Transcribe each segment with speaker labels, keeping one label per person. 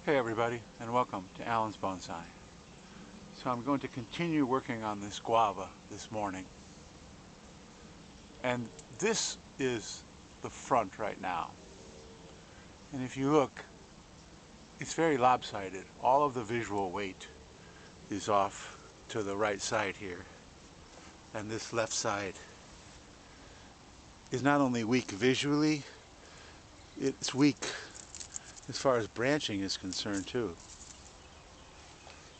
Speaker 1: Hey everybody, and welcome to Alan's Bonsai. So I'm going to continue working on this guava this morning. And this is the front right now. And if you look, it's very lopsided. All of the visual weight is off to the right side here. And this left side is not only weak visually, it's weak as far as branching is concerned too.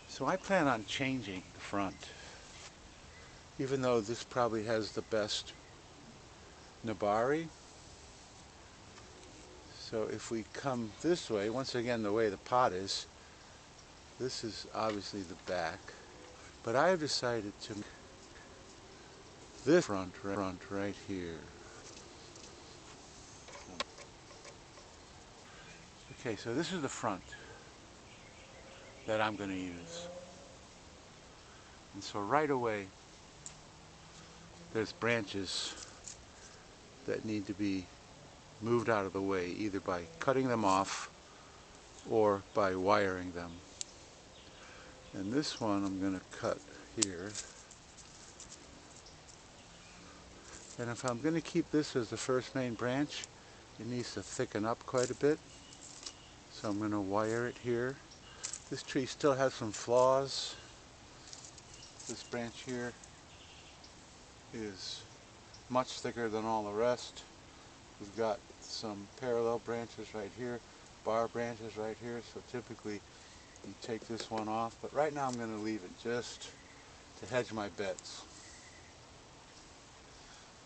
Speaker 1: So I plan on changing the front. Even though this probably has the best Nabari. So if we come this way, once again the way the pot is, this is obviously the back. But I have decided to make this front right here. Okay, so this is the front that I'm going to use. And so right away, there's branches that need to be moved out of the way, either by cutting them off or by wiring them. And this one I'm going to cut here. And if I'm going to keep this as the first main branch, it needs to thicken up quite a bit. So I'm going to wire it here. This tree still has some flaws. This branch here is much thicker than all the rest. We've got some parallel branches right here, bar branches right here, so typically you take this one off, but right now I'm going to leave it just to hedge my bets.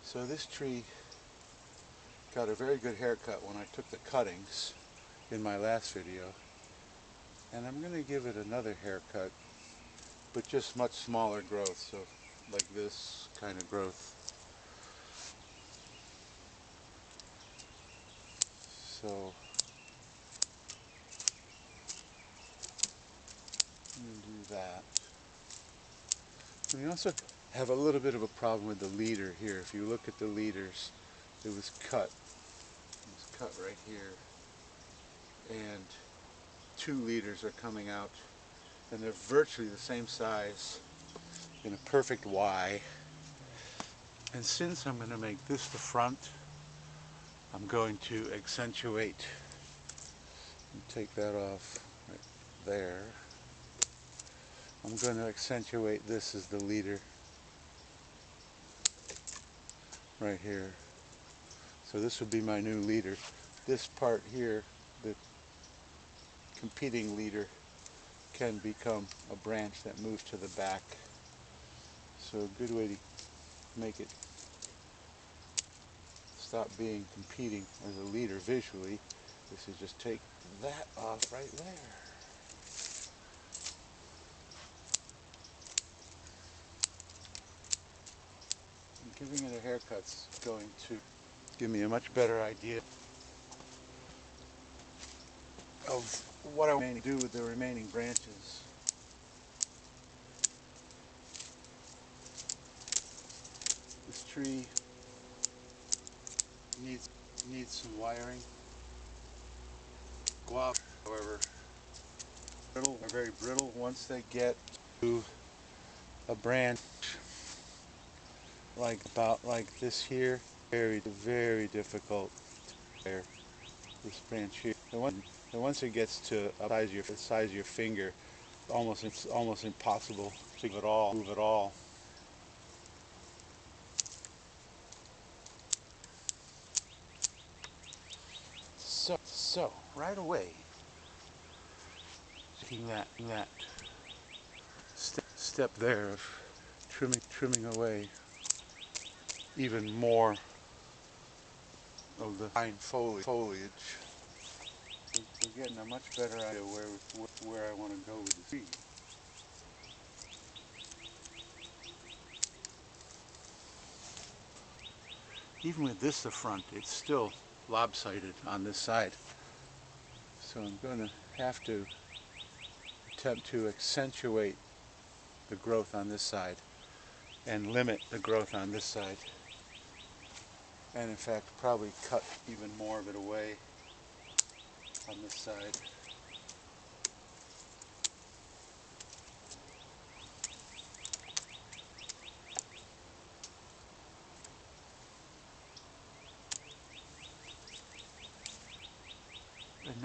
Speaker 1: So this tree got a very good haircut when I took the cuttings in my last video, and I'm going to give it another haircut, but just much smaller growth, so like this kind of growth. So I'm going to do that. And we also have a little bit of a problem with the leader here. If you look at the leaders, it was cut. It was cut right here. And 2 leaders are coming out. And they're virtually the same size in a perfect Y. And since I'm going to make this the front, I'm going to accentuate and take that off right there. I'm going to accentuate this as the leader right here. So this would be my new leader. This part here, the competing leader, can become a branch that moves to the back. So a good way to make it stop being competing as a leader visually is to just take that off right there. And giving it a haircut's going to give me a much better idea of what I want to do with the remaining branches. This tree needs some wiring. Guava, however, are very brittle. Once they get to a branch like this here, very difficult there. This branch here. And once it gets to the size of your finger, it's almost impossible to move at all. So right away, taking that step there of trimming away even more of the fine foliage, we're getting a much better idea where I want to go with the tree. Even with this the front, it's still lopsided on this side. So I'm going to have to attempt to accentuate the growth on this side and limit the growth on this side. And in fact, probably cut even more of it away on this side.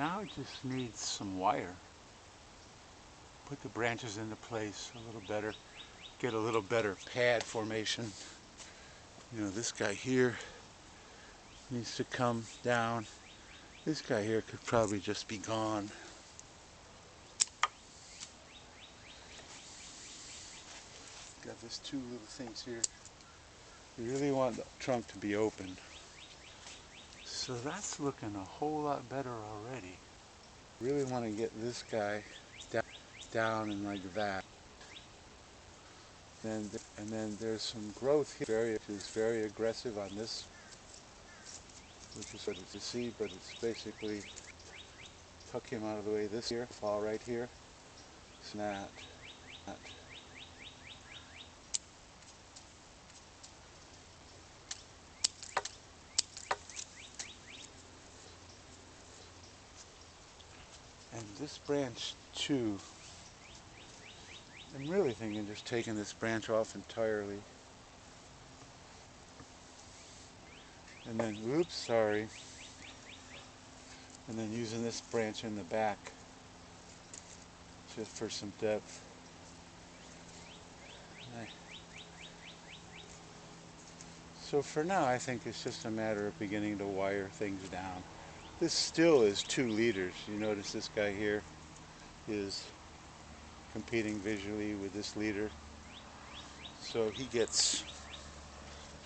Speaker 1: Now it just needs some wire. Put the branches into place a little better. Get a little better pad formation. You know, this guy here needs to come down. This guy here could probably just be gone. Got these two little things here. You really want the trunk to be open. So that's looking a whole lot better already. Really want to get this guy down and like that. And then there's some growth here, which is very aggressive on this, which is what you see, but it's basically tuck him out of the way this here, fall right here, snap. And this branch too, I'm really thinking just taking this branch off entirely. And then, oops, sorry. And then using this branch in the back just for some depth. So for now, I think it's just a matter of beginning to wire things down. This still is 2 liters. You notice this guy here is competing visually with this leader. So he gets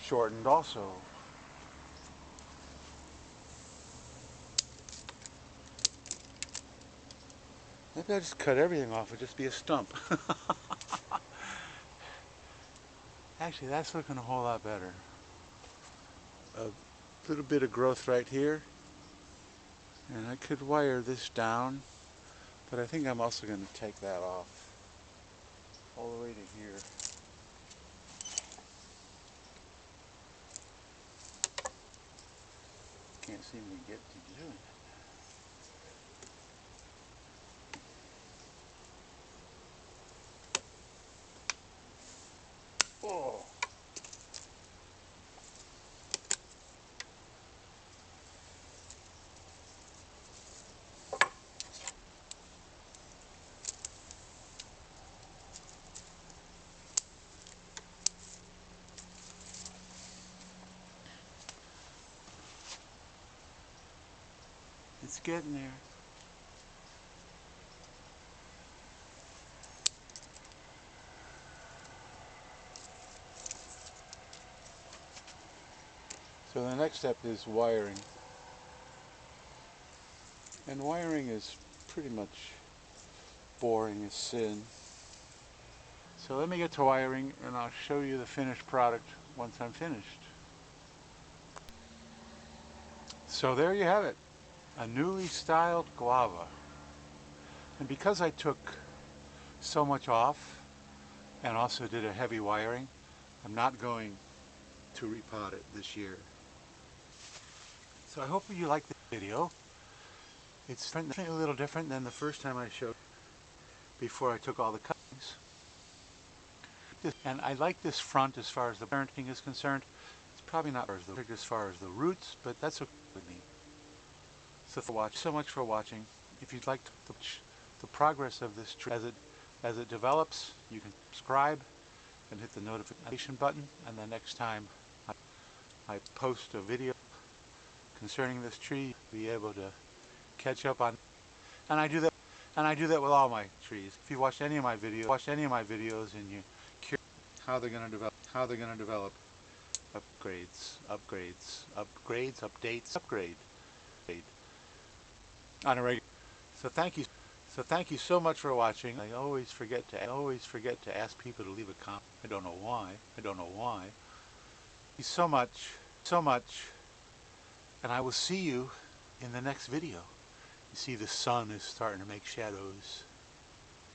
Speaker 1: shortened also. Maybe I'll just cut everything off. It'll just be a stump. Actually, that's looking a whole lot better. A little bit of growth right here. And I could wire this down, but I think I'm also going to take that off all the way to here. Can't seem to get to doing it. Oh. It's getting there. So the next step is wiring. And wiring is pretty much boring as sin. So let me get to wiring and I'll show you the finished product once I'm finished. So there you have it, a newly styled Guava. And because I took so much off and also did a heavy wiring, I'm not going to repot it this year. So I hope you like the video. It's definitely a little different than the first time I showed before I took all the cuttings. And I like this front as far as the parenting is concerned. It's probably not as far as the roots, but that's okay with me. So so much for watching. If you'd like to watch the progress of this tree as it develops, you can subscribe and hit the notification button, and the next time I post a video concerning this tree, you'll be able to catch up on. And I do that with all my trees. If you watched any of my videos, and you're curious how they're going to develop, upgrade on a regular. So thank you so much for watching. I always forget to ask people to leave a comment. I don't know why. Thank you so much, and I will see you in the next video. You see, the sun is starting to make shadows.